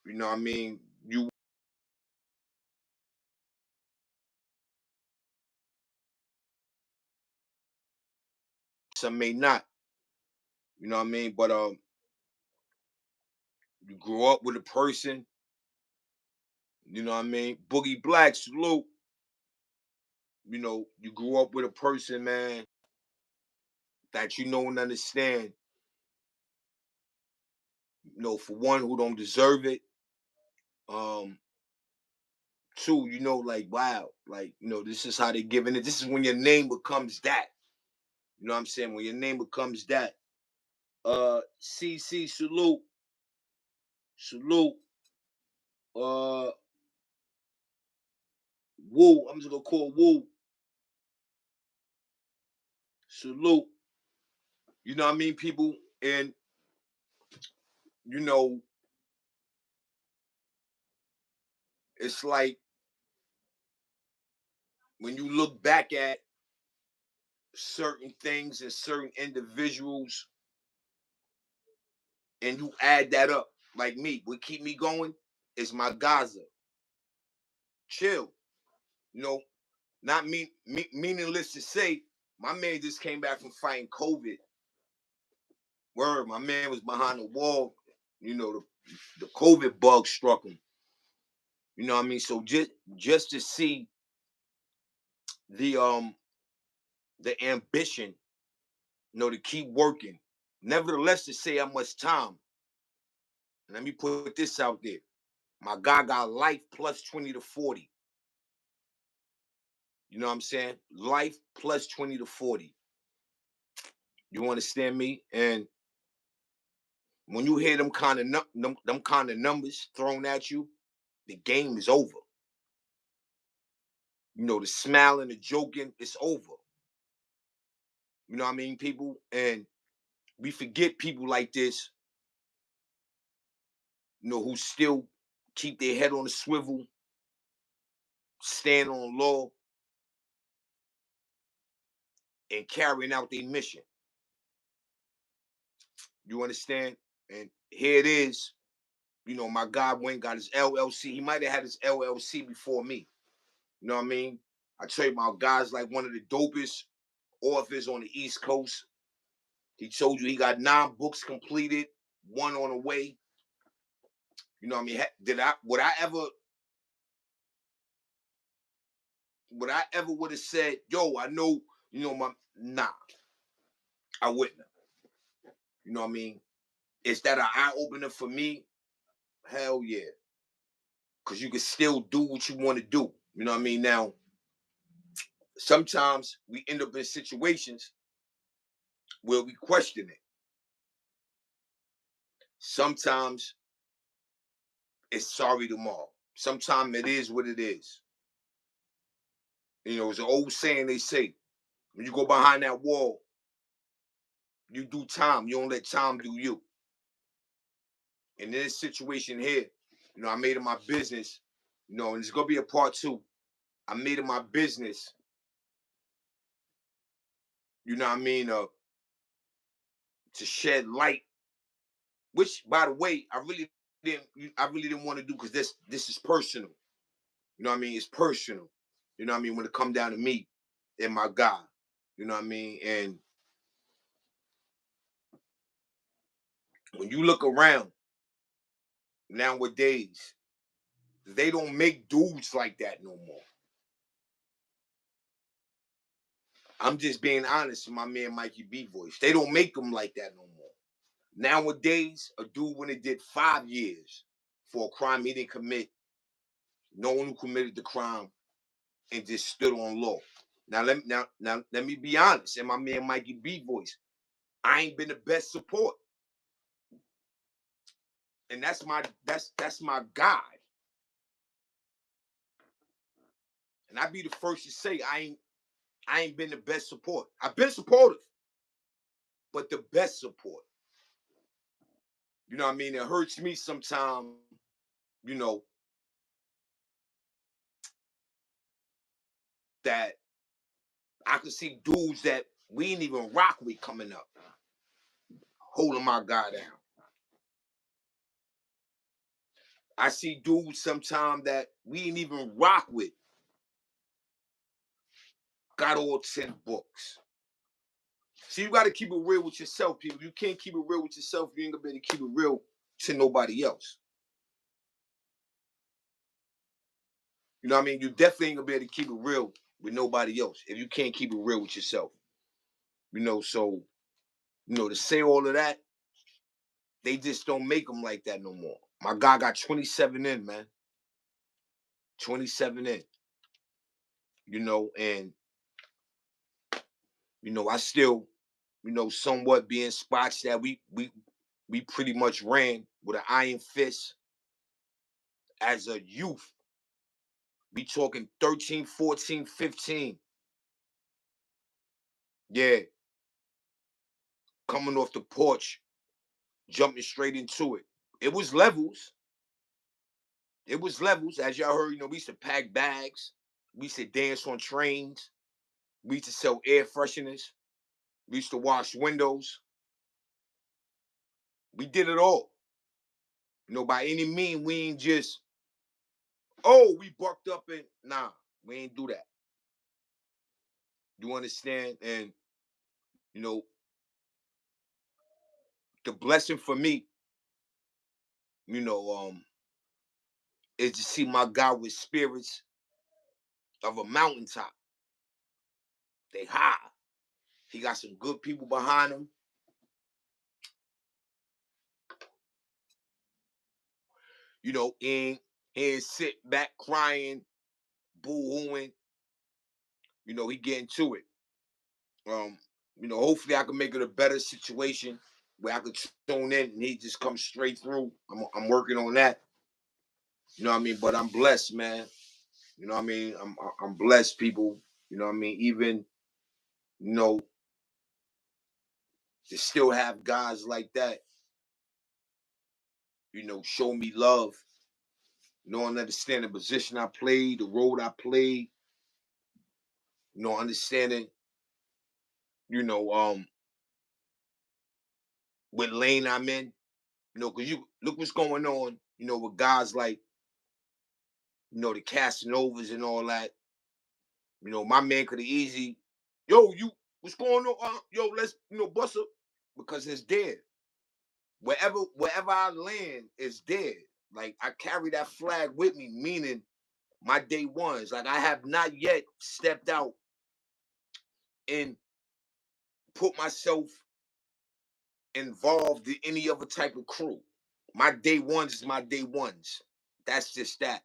You know what I mean? You some may not. You know what I mean? But you grow up with a person. You know what I mean? Boogie Black, salute. You grew up with a person, man, that you know and understand. For one, who don't deserve it. Um, Two, like wow, like this is how they giving it. This is when your name becomes that. You know what I'm saying? When your name becomes that. CC, salute, salute. Uh, Woo, I'm just gonna call Woo, salute. You know what I mean, people, and you know, it's like when you look back at certain things and certain individuals, and you add that up, like me, what keep me going is my Gaza. Chill, you know, not meaningless to say. My man just came back from fighting COVID. Word, my man was behind the wall. The COVID bug struck him. You know what I mean? So just to see the the ambition, to keep working. Nevertheless, to say how much time. Let me put this out there. My guy got life plus 20 to 40. You know what I'm saying? Life plus 20 to 40. You understand me? And when you hear them kind of them kind of numbers thrown at you, the game is over. The smiling, the joking, it's over. You know what I mean, people? And we forget people like this, who still keep their head on the swivel, stand on law, and carrying out their mission. You understand? And here it is. My guy went got his LLC. He might have had his LLC before me. You know what I mean? I tell you, my guy's like one of the dopest authors on the East Coast. He told you he got 9 books completed, 1 on the way. You know what I mean? Would have said, yo, I know, nah, I wouldn't have. You know what I mean? Is that an eye opener for me? Hell yeah. Because you can still do what you want to do. You know what I mean? Now, sometimes we end up in situations where we question it. Sometimes it's sorry tomorrow. Sometimes it is what it is. It's an old saying they say, when you go behind that wall, you do time. You don't let time do you. And in this situation here, I made it my business, and it's going to be a part 2. I made it my business, you know what I mean, to shed light which by the way, I really didn't want to do because this is personal. You know what I mean? It's personal. You know what I mean? When it come down to me and my God. You know what I mean? And when you look around nowadays, they don't make dudes like that no more. I'm just being honest with my man Mikey B voice. They don't make them like that no more. Nowadays, a dude when it did 5 years for a crime he didn't commit, no one who committed the crime and just stood on law. Now let me be honest. And my man Mikey B voice, I ain't been the best support, and that's my guy. And I be the first to say I ain't been the best support. I've been supportive, but the best support. You know what I mean? It hurts me sometimes. You know that I can see dudes that we ain't even rock with coming up, holding my guy down. I see dudes sometimes that we ain't even rock with, got all 10 books. See, you got to keep it real with yourself, people. You can't keep it real with yourself. You ain't gonna be able to keep it real to nobody else. You know what I mean? You definitely ain't gonna be able to keep it real with nobody else if you can't keep it real with yourself. So to say all of that, they just don't make them like that no more. My guy got 27 in, man. 27 in. And I still, somewhat be in spots that we pretty much ran with an iron fist as a youth. We talking 13, 14, 15. Yeah. Coming off the porch, jumping straight into it. It was levels. It was levels. As y'all heard, we used to pack bags. We used to dance on trains. We used to sell air fresheners. We used to wash windows. We did it all. By any means, we ain't just, we bucked up and nah, we ain't do that. You understand? And you know, the blessing for me, you know, is to see my God with spirits of a mountaintop. They high. He got some good people behind him. He ain't sit back crying, boo-hooing. He getting to it. Hopefully I can make it a better situation where I could tune in and he just comes straight through. I'm working on that. You know what I mean? But I'm blessed, man. You know what I mean? I'm blessed, people. You know what I mean? Even, you know, to still have guys like that, show me love. And understand the position I played, the role I played, understanding, you know, um, what lane I'm in. Because you look what's going on, with guys like, the Casanovas and all that. My man could have easy, what's going on? Let's, bust up because it's dead. Wherever I land, it's dead. Like I carry that flag with me, meaning my day ones. Like I have not yet stepped out and put myself involved in any other type of crew. My day ones is my day ones. That's just that.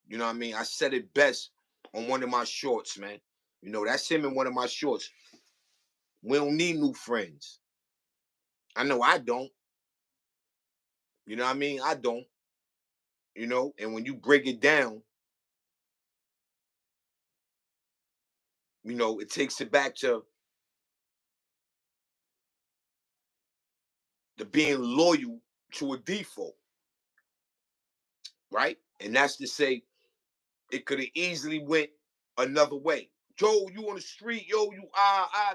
You know what I mean? I said it best on one of my shorts, man. That's him in one of my shorts. We don't need new friends. I know I don't. You know what I mean? I don't. And when you break it down, it takes it back to the being loyal to a default, right? And that's to say, it could have easily went another way. Yo, you on the street, yo, you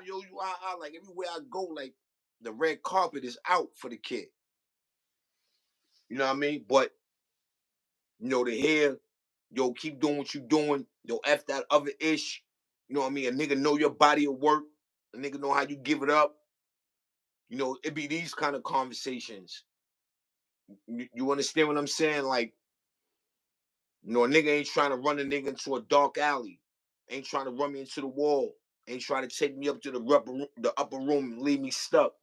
yo, you like everywhere I go, like the red carpet is out for the kid. You know what I mean? But to hear, yo, keep doing what you doing, yo, F that other ish. You know what I mean? A nigga know your body of work, a nigga know how you give it up. It be these kind of conversations. You understand what I'm saying? Like, a nigga ain't trying to run a nigga into a dark alley, ain't trying to run me into the wall, ain't trying to take me up to the upper room and leave me stuck.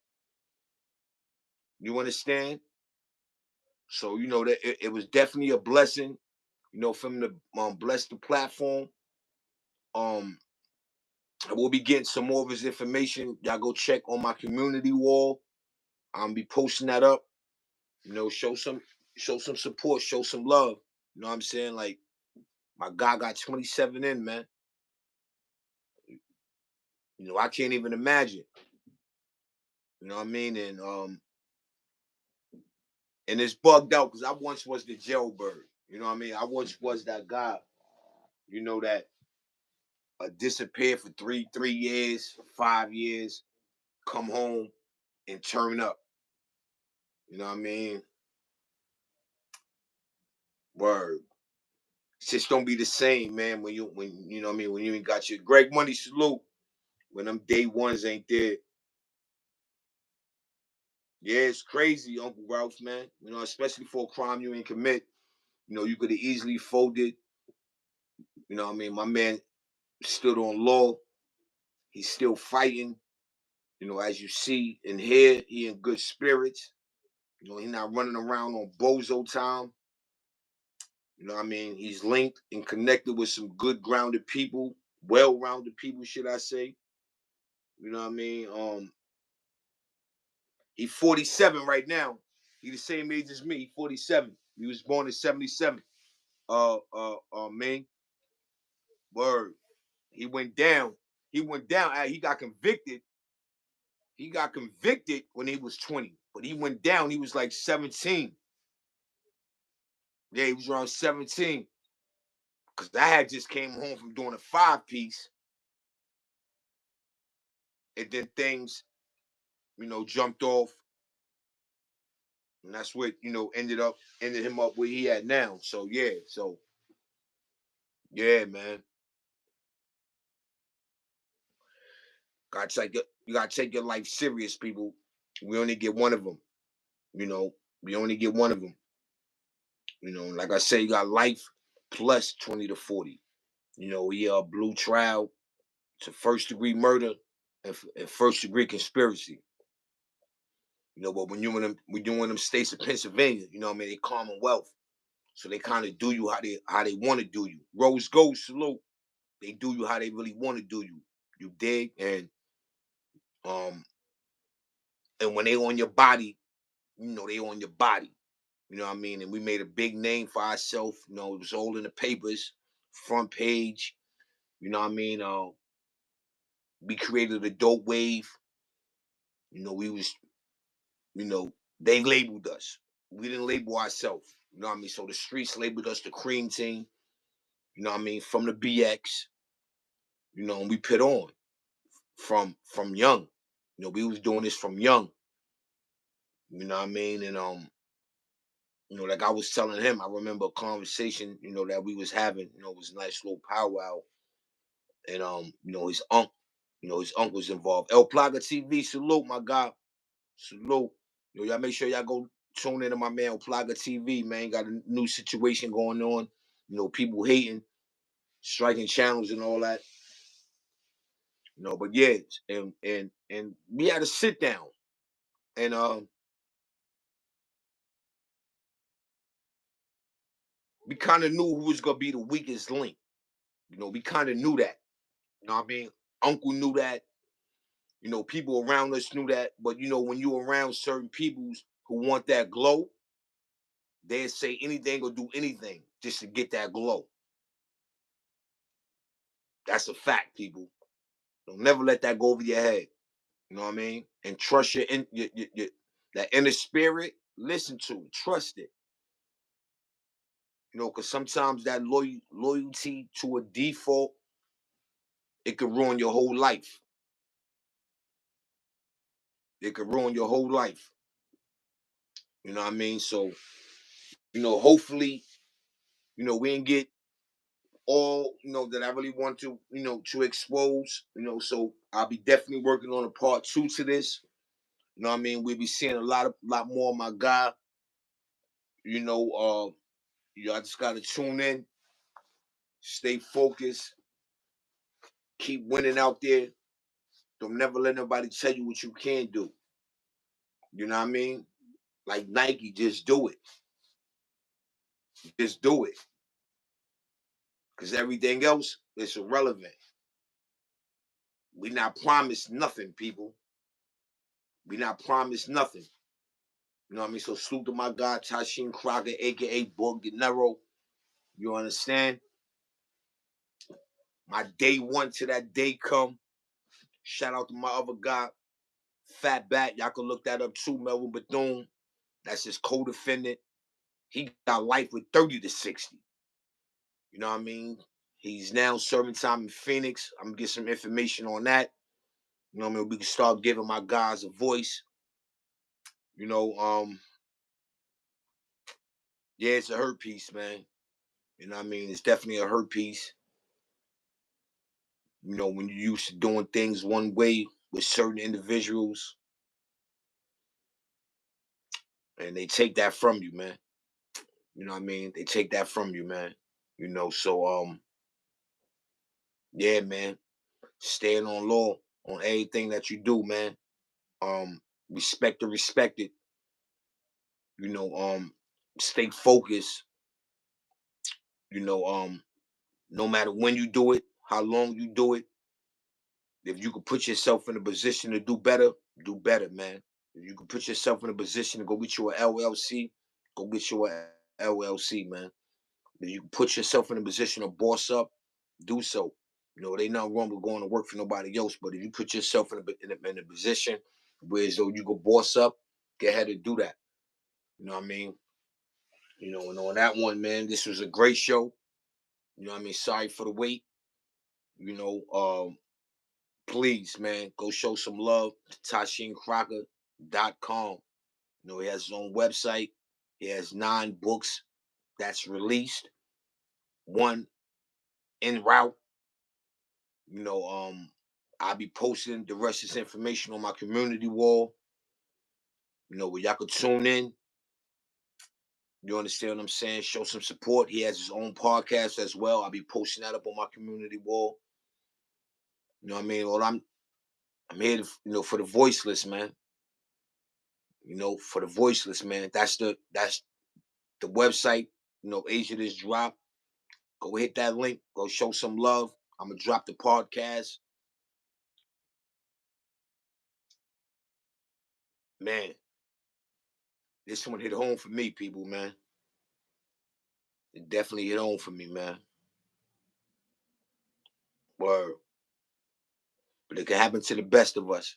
You understand? So that it was definitely a blessing, for him to bless the platform. Um, I will be getting some more of his information. Y'all go check on my community wall. I'm be posting that up. Show some support, show some love. You know what I'm saying? Like, my guy got 27 in, man. I can't even imagine. You know what I mean? And it's bugged out because I once was the jailbird. You know what I mean? I once was that guy, that disappeared for three years, 5 years, come home and turn up. You know what I mean? Word. Just don't be the same, man. When you know what I mean, when you ain't got your Greg Money salute, when them day ones ain't there. Yeah, it's crazy, Uncle Ralph, man. Especially for a crime you ain't commit. You could have easily folded. You know what I mean? My man stood on law. He's still fighting. As you see and hear, he in good spirits. He's not running around on bozo time. You know what I mean? He's linked and connected with some good grounded people, well-rounded people, should I say. You know what I mean? He's 47 right now. He the same age as me, 47. He was born in 77. Man. Word. He went down. He went down. He got convicted. He got convicted when he was 20. But he went down. He was like 17. Yeah, he was around 17. Because I had just came home from doing a 5-piece. And then things, jumped off. And that's what, ended him up where he at now. So yeah. Yeah, man. You gotta take your life serious, people. We only get one of them. We only get one of them. Like I say, you got life plus 20 to 40. We blue trial to first degree murder and first degree conspiracy. But when you in them states of Pennsylvania, you know what I mean, they Commonwealth. So they kind of do you how they want to do you. Rose gold salute. They do you how they really want to do you. You dig? Um and when they on your body, they on your body. You know what I mean? And we made a big name for ourselves. It was all in the papers, front page. You know what I mean? We created a dope wave. We was, they labeled us. We didn't label ourselves. You know what I mean? So the streets labeled us the cream team. You know what I mean? From the BX. And we put on from young. We was doing this from young. You know what I mean? And like I was telling him, I remember a conversation, that we was having, it was a nice little powwow. And his uncle was involved. El Plaga TV, salute, my guy. Salute. Y'all make sure y'all go tune into my man El Plaga TV, man. Got a new situation going on. People hating, striking channels and all that. But yeah, and we had to sit down. And we kind of knew who was gonna be the weakest link. We kind of knew that. You know what I mean? Uncle knew that. People around us knew that. But when you around certain peoples who want that glow, they'll say anything or do anything just to get that glow. That's a fact, people. Don't never let that go over your head. You know what I mean? And trust your that inner spirit. Listen to it, trust it. Because sometimes that loyalty to a default, it could ruin your whole life. it could ruin your whole life. You know what I mean? So, hopefully, we didn't get all, that I really want to, to expose, so I'll be definitely working on a part 2 to this. You know what I mean? We'll be seeing a lot more of my guy. I just gotta tune in, stay focused, keep winning out there. Don't never let nobody tell you what you can't do. You know what I mean? Like Nike, just do it. Just do it. Because everything else is irrelevant. We not promised nothing, people. We not promised nothing. You know what I mean? So salute to my guy, Tysheem Crocker, aka Book Nero. You understand? My day one to that day come. Shout out to my other guy, Fat Bat. Y'all can look that up too, Melvin Bethune. That's his co-defendant. He got life with 30 to 60. You know what I mean? He's now serving time in Phoenix. I'm gonna get some information on that. You know what I mean? We can start giving my guys a voice. You know, yeah, it's a hurt piece, man. You know what I mean? It's definitely a hurt piece. When you're used to doing things one way with certain individuals and they take that from you, man. You know what I mean? They take that from you, man. So yeah, man. Staying on law on everything that you do, man. Respect the respected. You know, stay focused. You know, no matter when you do it, how long you do it, if you can put yourself in a position to do better, man. If you can put yourself in a position to go get you an LLC, go get you an LLC, man. If you can put yourself in a position to boss up, do so. They not wrong with going to work for nobody else, but if you put yourself in a position where as though you go boss up, get ahead and do that. You know what I mean? And on that one, man, this was a great show. You know what I mean? Sorry for the wait. You know, please, man, go show some love to TysheemCrocker.com. He has his own website. He has 9 books that's released. One en route. I'll be posting the rest of this information on my community wall. Where y'all can tune in. You understand what I'm saying? Show some support. He has his own podcast as well. I'll be posting that up on my community wall. You know what I mean? Well, I'm here to, for the voiceless, man. For the voiceless, man. That's the website. Asia this drop. Go hit that link. Go show some love. I'm gonna drop the podcast. Man, this one hit home for me, people, man. It definitely hit home for me, man. Word. But it can happen to the best of us.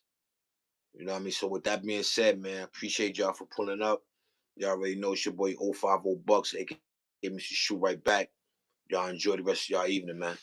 You know what I mean? So with that being said, man, I appreciate y'all for pulling up. Y'all already know it's your boy 050 Bucks, aka Mr. Shoot Right Back. Y'all enjoy the rest of y'all evening, man.